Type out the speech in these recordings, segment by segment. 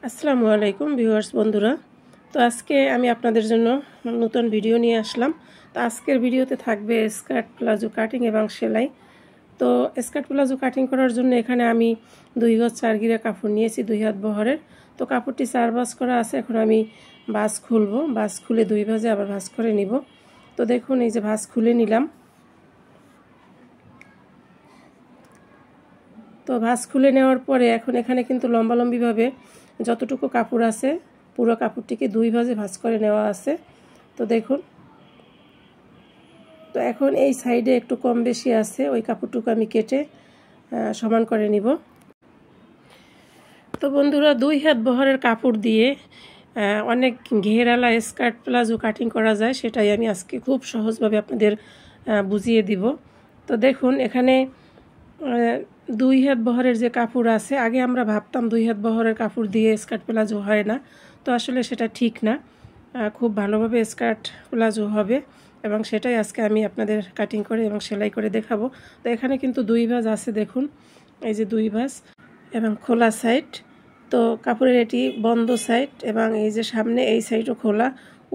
আসসালামু আলাইকুম ভিউয়ার্স বন্ধুরা। তো আজকে আমি আপনাদের জন্য নতুন ভিডিও নিয়ে আসলাম। তো আজকের ভিডিওতে থাকবে স্কার্ট প্লাজো কাটিং এবং সেলাই। তো স্কার্ট প্লাজো কাটিং করার জন্য এখানে আমি 2 গজ 4 গিরা কাপড় নিয়েছি 2 হাত বহরের। তো কাপড়টি 4 ভাঁজ করা আছে। এখন আমি ভাঁজ খুলবো, ভাঁজ খুলে 2 ভাঁজে আবার ভাঁজ করে নিব। তো দেখুন এই যে ভাঁজ খুলে নিলাম। তো ভাঁজ খুলে নেওয়ার পরে এখন এখানে কিন্তু লম্বালম্বিভাবে যতটুকু কাপড় আছে পুরো কাপড়টিকে 2 ভাঁজে ভাঁজ করে নেওয়া আছে। তো দেখুন, তো এখন এই সাইডে একটু কম বেশি আছে, ওই কাপড়টুকু আমি কেটে সমান করে নিব। তো বন্ধুরা, 2 হাত বহরের কাপড় দিয়ে অনেক ঘেরালা স্কার্ট প্লাজো কাটিং করা যায়, সেটাই আমি আজকে খুব সহজভাবে আপনাদের বুঝিয়ে দিব। তো দেখুন, এখানে 2 হাত বহরের যে কাপড় আছে, আগে আমরা ভাবতাম 2 হাত বহরের কাপড় দিয়ে স্কার্ট প্লাজো হয় না। তো আসলে সেটা ঠিক না, খুব ভালোভাবে স্কার্ট প্লাজো হবে এবং সেটাই আজকে আমি আপনাদের কাটিং করে এবং সেলাই করে দেখাবো। তো এখানে কিন্তু 2 ভাঁজ আছে, দেখুন এই যে 2 ভাঁজ এবং খোলা সাইড। তো কাপড়ের এটি বন্ধ সাইড এবং এই যে সামনে এই সাইডও খোলা,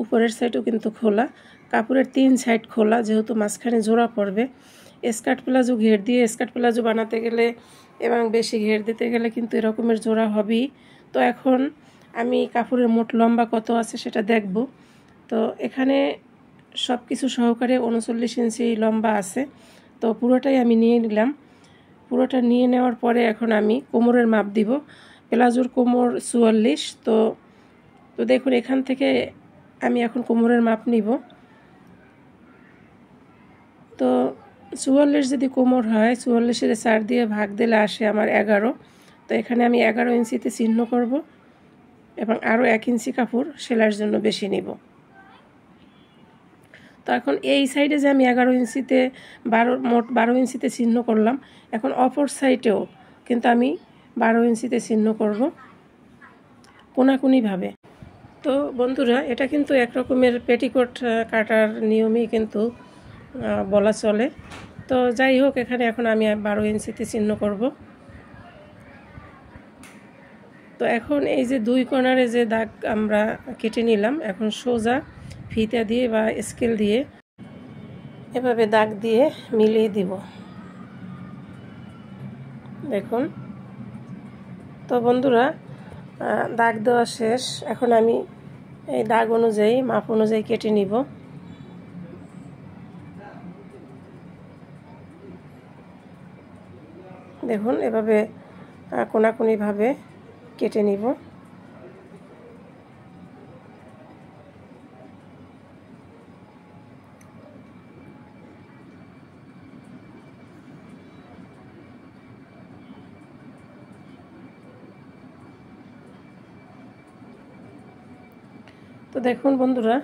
উপরের সাইডও কিন্তু খোলা। কাপড়ের 3 সাইড খোলা, যেহেতু মাঝখানে জোড়া পড়বে। স্কার্ট প্লাজো ঘের দিয়ে স্কার্ট প্লাজো বানাতে গেলে এবং বেশি ঘের দিতে গেলে কিন্তু এরকমের জোড়া হবেই। তো এখন আমি কাপড়ের মোট লম্বা কত আছে সেটা দেখব। তো এখানে সব কিছু সহকারে 39 ইঞ্চি লম্বা আছে। তো পুরোটাই আমি নিয়ে নিলাম। পুরোটা নিয়ে নেওয়ার পরে এখন আমি কোমরের মাপ দিব। প্লাজোর কোমর 44। তো দেখুন, এখান থেকে আমি এখন কোমরের মাপ নিব। তো 44 যদি কোমর হয়, 44-এর 4 দিয়ে ভাগ দিলে আসে আমার 11। তো এখানে আমি 11 ইঞ্চিতে চিহ্ন করব এবং আরও 1 ইঞ্চি কাপড় সেলাইয়ের জন্য বেশি নিব। তো এখন এই সাইডে যে আমি 11 ইঞ্চিতে মোট 12 ইঞ্চিতে চিহ্ন করলাম, এখন অপর সাইডেও কিন্তু আমি 12 ইঞ্চিতে চিহ্ন করব কোনাকুনিভাবে। তো বন্ধুরা, এটা কিন্তু একরকমের পেটিকোট কাটার নিয়মই কিন্তু বলা চলে। তো যাই হোক, এখানে এখন আমি 12 ইঞ্চিতে চিহ্ন করব। তো এখন এই যে 2 কর্নারে যে দাগ আমরা কেটে নিলাম, এখন সোজা ফিতা দিয়ে বা স্কেল দিয়ে এভাবে দাগ দিয়ে মিলিয়ে দিব। দেখুন, তো বন্ধুরা, দাগ দেওয়া শেষ। এখন আমি এই দাগ অনুযায়ী মাপ অনুযায়ী কেটে নিব। দেখুন, এভাবে কোনাকুনিভাবে কেটে নিব। তো দেখুন বন্ধুরা,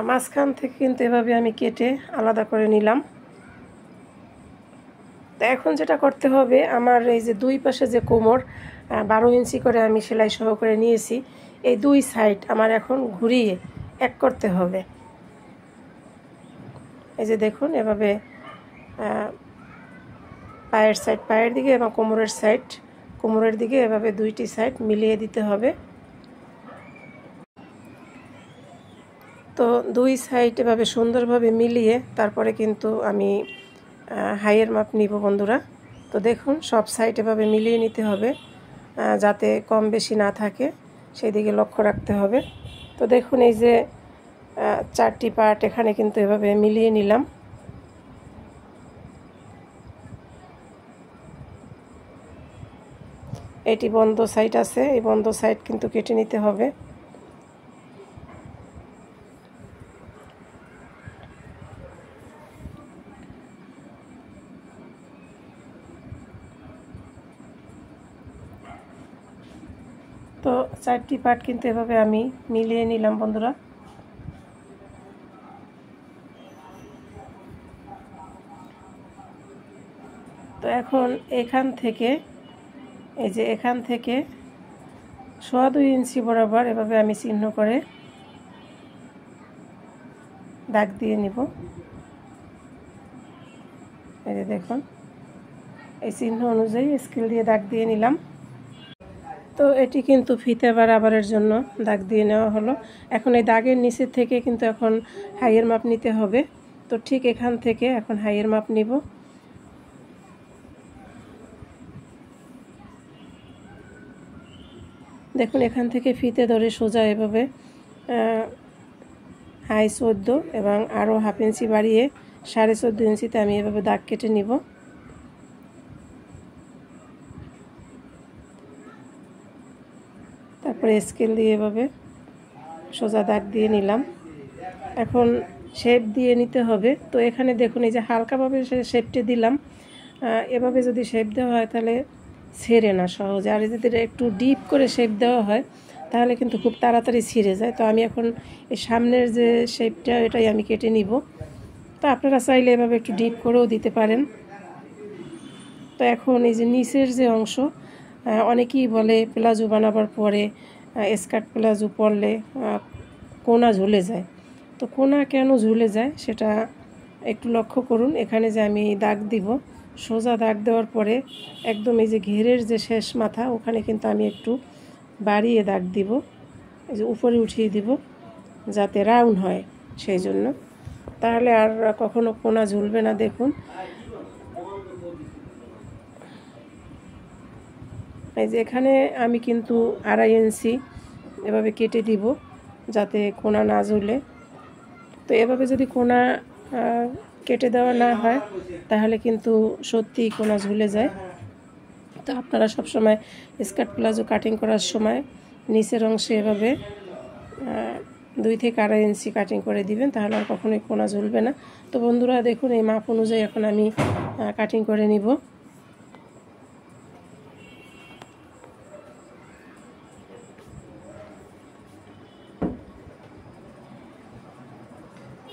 মাঝখান থেকে কিন্তু এভাবে আমি কেটে আলাদা করে নিলাম। তো এখন যেটা করতে হবে, আমার এই যে 2 পাশে যে কোমর 12 ইঞ্চি করে আমি সেলাই সহ করে নিয়েছি, এই 2 সাইড আমার এখন ঘুরিয়ে এক করতে হবে। এই যে দেখুন, এভাবে পায়ের সাইড পায়ের দিকে এবং কোমরের সাইড কোমরের দিকে এভাবে 2টি সাইড মিলিয়ে দিতে হবে। তো 2 সাইড এভাবে সুন্দরভাবে মিলিয়ে তারপরে কিন্তু আমি হাইয়ের মাপ নিব বন্ধুরা। তো দেখুন, সব সাইড এভাবে মিলিয়ে নিতে হবে, যাতে কম বেশি না থাকে সেই দিকে লক্ষ্য রাখতে হবে। তো দেখুন, এই যে 4টি পার্ট এখানে কিন্তু এভাবে মিলিয়ে নিলাম। এটি বন্ধ সাইড আছে, এই বন্ধ সাইড কিন্তু কেটে নিতে হবে। তো 4টি পার্ট কিন্তু এভাবে আমি মিলিয়ে নিলাম বন্ধুরা। তো এখন এখান থেকে এই যে এখান থেকে 2.25 ইঞ্চি বরাবর এভাবে আমি চিহ্ন করে দাগ দিয়ে নিব। এই যে দেখুন, এই চিহ্ন অনুযায়ী স্কেল দিয়ে দাগ দিয়ে নিলাম। তো এটি কিন্তু ফিতে বারাবারের জন্য দাগ দিয়ে নেওয়া হলো। এখন এই দাগের নিচের থেকে কিন্তু এখন হাইয়ের মাপ নিতে হবে। তো ঠিক এখান থেকে এখন হাইয়ের মাপ নিব। দেখুন এখান থেকে ফিতে ধরে সোজা এভাবে হাই 14 এবং আরও হাফ ইঞ্চি বাড়িয়ে 14.5 ইঞ্চিতে আমি এভাবে দাগ কেটে নিব। তারপরে স্কেল দিয়ে এভাবে সোজা দাগ দিয়ে নিলাম। এখন শেপ দিয়ে নিতে হবে। তো এখানে দেখুন এই যে হালকাভাবে শেপটি দিলাম। এভাবে যদি শেপ দেওয়া হয় তাহলে ছেড়ে না সহজে, আর যদি একটু ডিপ করে শেপ দেওয়া হয় তাহলে কিন্তু খুব তাড়াতাড়ি ছিঁড়ে যায়। তো আমি এখন এই সামনের যে শেপটা এটাই আমি কেটে নিব। তো আপনারা চাইলে এভাবে একটু ডিপ করেও দিতে পারেন। তো এখন এই যে নিচের যে অংশ, অনেকেই বলে প্লাজো বানাবার পরে স্কার্ট প্লাজো পরলে কোনা ঝুলে যায়। তো কোনা কেন ঝুলে যায় সেটা একটু লক্ষ্য করুন। এখানে যে আমি দাগ দিব, সোজা দাগ দেওয়ার পরে একদম এই যে ঘেরের যে শেষ মাথা ওখানে কিন্তু আমি একটু বাড়িয়ে দাগ দিব, এই যে উপরে উঠিয়ে দিব যাতে রাউন্ড হয় সেই জন্য, তাহলে আর কখনো কোনা ঝুলবে না। দেখুন এই যে এখানে আমি কিন্তু 2.5 ইঞ্চি এভাবে কেটে দিব যাতে কোনা না ঝুলে। তো এভাবে যদি কোনা কেটে দেওয়া না হয় তাহলে কিন্তু সত্যিই কোনা ঝুলে যায়। তো আপনারা সবসময় স্কার্ট প্লাজো কাটিং করার সময় নিচের অংশে এভাবে 2 থেকে 2.5 ইঞ্চি কাটিং করে দিবেন, তাহলে আর কখনোই কোনা ঝুলবে না। তো বন্ধুরা দেখুন এই মাপ অনুযায়ী এখন আমি কাটিং করে নিব।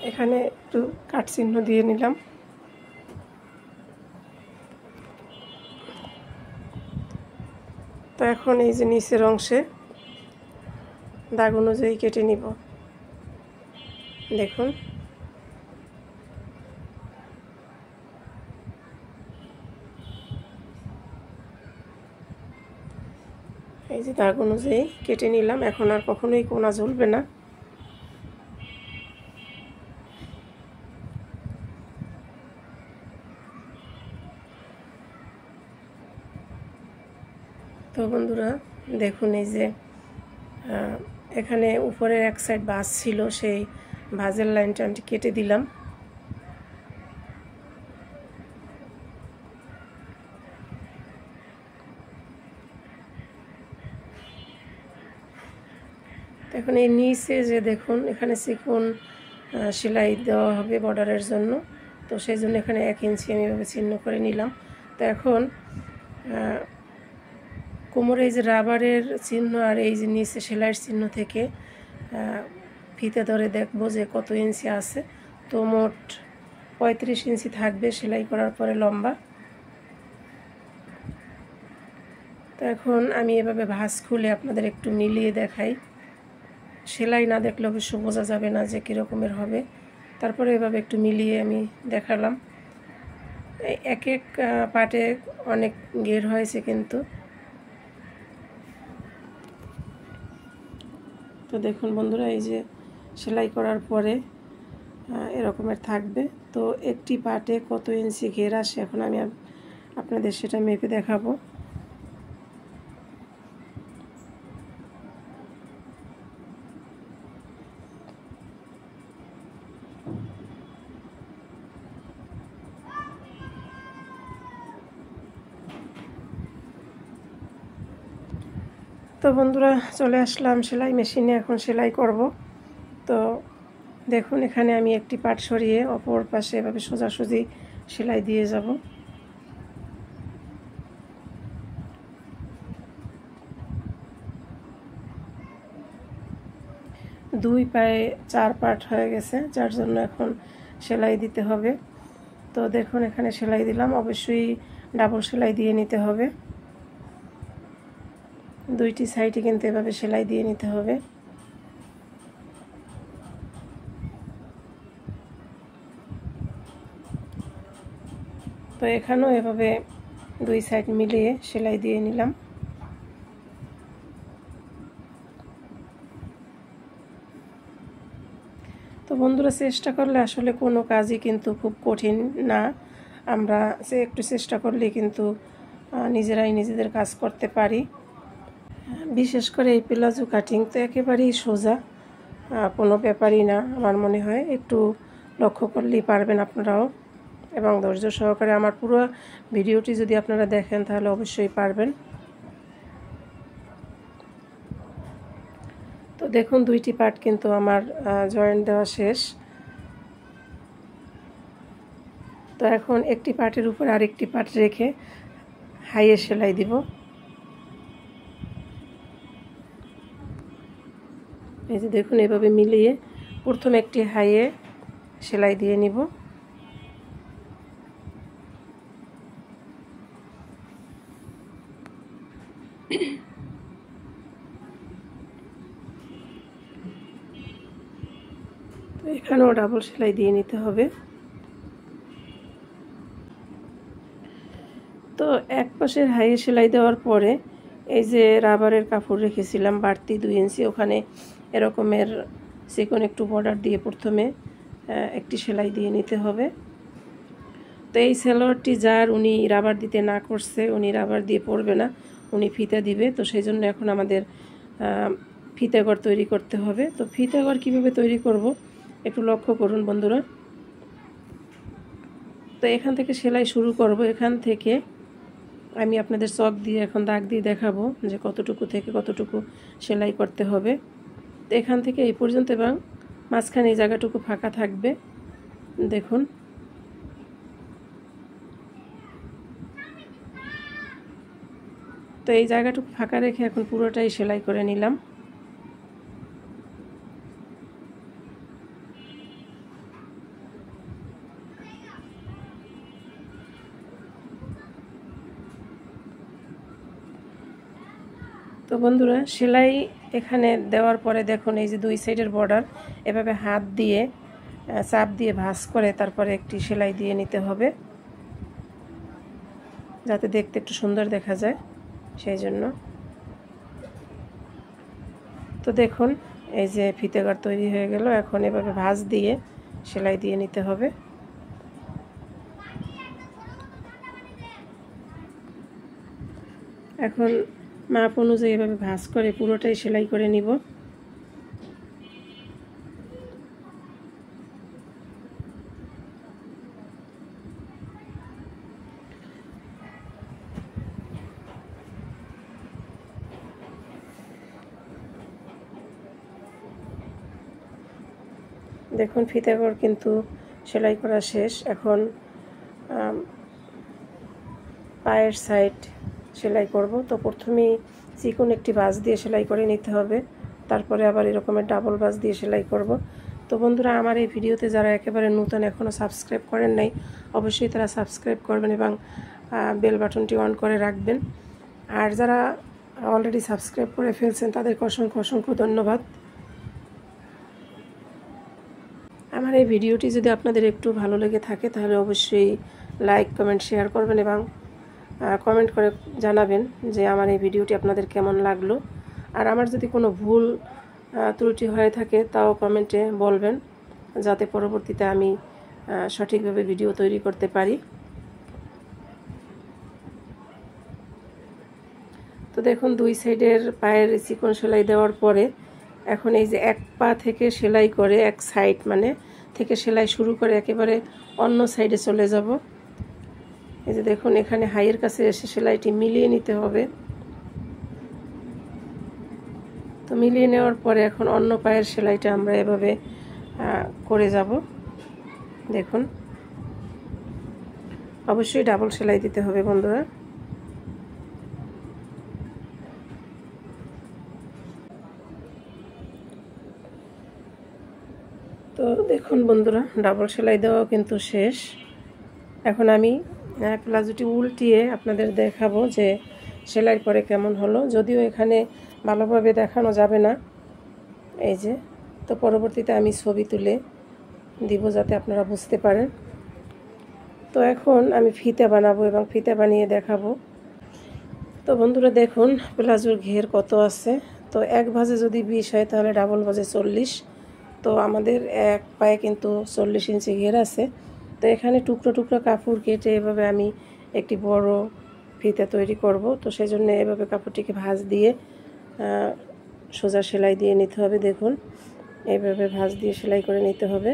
এখানে একটু কাট চিহ্ন দিয়ে নিলাম। তো এখন এই যে নিচের অংশে দাগ অনুযায়ী কেটে নিব। দেখুন এই যে দাগ অনুযায়ী কেটে নিলাম, এখন আর কখনোই কোনা ঝুলবে না। তো বন্ধুরা দেখুন এই যে এখানে উপরের এক সাইড ভাঁজ ছিল, সেই ভাঁজের লাইনটা আমি কেটে দিলাম। এখন এই নিচে যে দেখুন এখানে চিকন সেলাই দেওয়া হবে বর্ডারের জন্য, তো সেই জন্য এখানে 1 ইঞ্চি আমি এভাবে চিহ্ন করে নিলাম। তো এখন কোমরে এই যে রাবারের চিহ্ন আর এই যে নিচে সেলাইয়ের চিহ্ন থেকে ফিতে ধরে দেখব যে কত ইঞ্চি আছে। তো মোট 35 ইঞ্চি থাকবে সেলাই করার পরে লম্বা। তো এখন আমি এভাবে ভাঁজ খুলে আপনাদের একটু মিলিয়ে দেখাই। সেলাই না দেখলে অবশ্য বোঝা যাবে না যে কীরকমের হবে। তারপরে এভাবে একটু মিলিয়ে আমি দেখালাম। এক এক পার্টে অনেক ঘের হয়েছে কিন্তু। তো দেখুন বন্ধুরা এই যে সেলাই করার পরে এরকমের থাকবে। তো একটি পার্টে কত ইঞ্চি ঘের আসে এখন আমি আপনাদের সেটা মেপে দেখাবো। তো বন্ধুরা চলে আসলাম সেলাই মেশিনে, এখন সেলাই করব। তো দেখুন এখানে আমি একটি পার্ট সরিয়ে অপর পাশে এভাবে সোজাসুজি সেলাই দিয়ে যাব। দুই পায়ে 4 পার্ট হয়ে গেছে, যার জন্য এখন সেলাই দিতে হবে। তো দেখুন এখানে সেলাই দিলাম, অবশ্যই ডাবল সেলাই দিয়ে নিতে হবে। দুইটি সাইডে কিন্তু এভাবে সেলাই দিয়ে নিতে হবে। তো এখানেও এভাবে দুই সাইড মিলিয়ে সেলাই দিয়ে নিলাম। তো বন্ধুরা, চেষ্টা করলে আসলে কোনো কাজই কিন্তু খুব কঠিন না। আমরা একটু চেষ্টা করলেই কিন্তু নিজেরাই নিজেদের কাজ করতে পারি। বিশেষ করে এই প্লাজো কাটিং তো একেবারেই সোজা, কোনো ব্যাপারই না আমার মনে হয়। একটু লক্ষ্য করলেই পারবেন আপনারাও, এবং ধৈর্য সহকারে আমার পুরো ভিডিওটি যদি আপনারা দেখেন তাহলে অবশ্যই পারবেন। তো দেখুন, দুইটি পার্ট কিন্তু আমার জয়েন্ট দেওয়া শেষ। তো এখন একটি পার্টের উপর আরেকটি পার্ট রেখে হাইয়ে সেলাই দিব। এই যে দেখুন, এভাবে মিলিয়ে প্রথমে একটি হাইয়ে সেলাই দিয়ে নিব। তো এখানেও ডাবল সেলাই দিয়ে নিতে হবে। তো এক পাশের হাইয়ে সেলাই দেওয়ার পরে এই যে রাবারের কাপড় রেখেছিলাম বাড়তি 2 ইঞ্চি, ওখানে এরকমের চিকন একটু বর্ডার দিয়ে প্রথমে একটি সেলাই দিয়ে নিতে হবে। তো এই সালোয়ারটি যার উনি রাবার দিতে না করছে, উনি রাবার দিয়ে পরবে না, উনি ফিতা দিবে। তো সেই জন্য এখন আমাদের ফিতাঘর তৈরি করতে হবে। তো ফিতাঘর কীভাবে তৈরি করব একটু লক্ষ্য করুন বন্ধুরা। তো এখান থেকে সেলাই শুরু করব। এখান থেকে আমি আপনাদের চক দিয়ে এখন দাগ দিয়ে দেখাবো যে কতটুকু থেকে কতটুকু সেলাই করতে হবে। তো এখান থেকে এই পর্যন্ত, এবং মাঝখানে এই জায়গাটুকু ফাঁকা থাকবে। দেখুন, তো এই জায়গাটুকু ফাঁকা রেখে এখন পুরোটাই সেলাই করে নিলাম। তো বন্ধুরা, সেলাই এখানে দেওয়ার পরে দেখুন এই যে 2 সাইডের বর্ডার এভাবে হাত দিয়ে চাপ দিয়ে ভাঁজ করে তারপরে একটি সেলাই দিয়ে নিতে হবে, যাতে দেখতে একটু সুন্দর দেখা যায় সেই জন্য। তো দেখুন এই যে ফিতেঘর তৈরি হয়ে গেল। এখন এভাবে ভাঁজ দিয়ে সেলাই দিয়ে নিতে হবে। এখন মাপ অনুযায়ী এভাবে ভাঁজ করে পুরোটাই সেলাই করে নিব। দেখুন, ফিতাঘর কিন্তু সেলাই করা শেষ। এখন পায়ের সাইড সেলাই করব। তো প্রথমেই চিকন একটি ভাঁজ দিয়ে সেলাই করে নিতে হবে, তারপরে আবার এরকমের ডাবল ভাঁজ দিয়ে সেলাই করব। তো বন্ধুরা, আমার এই ভিডিওতে যারা একেবারে নতুন, এখনও সাবস্ক্রাইব করেন নাই, অবশ্যই তারা সাবস্ক্রাইব করবেন এবং বেল বাটনটি অন করে রাখবেন। আর যারা অলরেডি সাবস্ক্রাইব করে ফেলছেন তাদেরকে অসংখ্য অসংখ্য ধন্যবাদ। আমার এই ভিডিওটি যদি আপনাদের একটু ভালো লেগে থাকে তাহলে অবশ্যই লাইক, কমেন্ট, শেয়ার করবেন এবং কমেন্ট করে জানাবেন যে আমার এই ভিডিওটি আপনাদের কেমন লাগলো। আর আমার যদি কোনো ভুল ত্রুটি হয়ে থাকে তাও কমেন্টে বলবেন, যাতে পরবর্তীতে আমি সঠিকভাবে ভিডিও তৈরি করতে পারি। তো দেখুন, 2 সাইডের পায়ের চিকন সেলাই দেওয়ার পরে এখন এই যে এক পা থেকে সেলাই করে, এক সাইড মানে থেকে সেলাই শুরু করে একেবারে অন্য সাইডে চলে যাব। এই যে দেখুন, এখানে হাইয়ের কাছে এসে সেলাইটি মিলিয়ে নিতে হবে। তো মিলিয়ে নেওয়ার পরে এখন অন্য পায়ের সেলাইটা আমরা এভাবে করে যাব। দেখুন, অবশ্যই ডাবল সেলাই দিতে হবে বন্ধুরা। তো দেখুন বন্ধুরা, ডাবল সেলাই দেওয়াও কিন্তু শেষ। এখন আমি প্লাজোটি উল্টিয়ে আপনাদের দেখাবো যে সেলাই পরে কেমন হলো। যদিও এখানে ভালোভাবে দেখানো যাবে না, এই যে, তো পরবর্তীতে আমি ছবি তুলে দিব যাতে আপনারা বুঝতে পারেন। তো এখন আমি ফিতা বানাবো এবং ফিতা বানিয়ে দেখাবো। তো বন্ধুরা দেখুন, প্লাজোর ঘের কত আছে। তো এক ভাঁজে যদি 20 হয় তাহলে ডাবল ভাঁজে 40। তো আমাদের এক পায়ে কিন্তু 40 ইঞ্চি ঘের আছে। তো এখানে টুকরো টুকরো কাপড় কেটে এভাবে আমি একটি বড় ফিতা তৈরি করব। তো সেজন্য এভাবে কাপড়টিকে ভাঁজ দিয়ে সোজা সেলাই দিয়ে নিতে হবে। দেখুন এইভাবে ভাঁজ দিয়ে সেলাই করে নিতে হবে।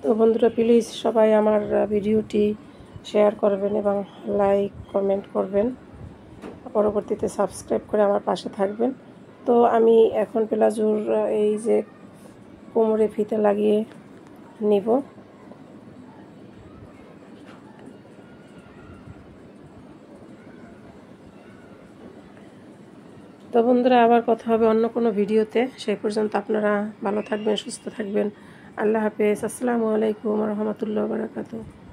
তো বন্ধুরা, প্লিজ সবাই আমার ভিডিওটি শেয়ার করবেন এবং লাইক কমেন্ট করবেন, পরবর্তীতে সাবস্ক্রাইব করে আমার পাশে থাকবেন। তো আমি এখন প্লাজোর এই যে কোমরে ফিতা লাগিয়ে নিব। তো বন্ধুরা, আবার কথা হবে অন্য কোনো ভিডিওতে। সেই পর্যন্ত আপনারা ভালো থাকবেন, সুস্থ থাকবেন। আল্লাহ হাফেজ। আসসালামু আলাইকুম ওয়া রাহমাতুল্লাহি ওয়া বারাকাতুহু।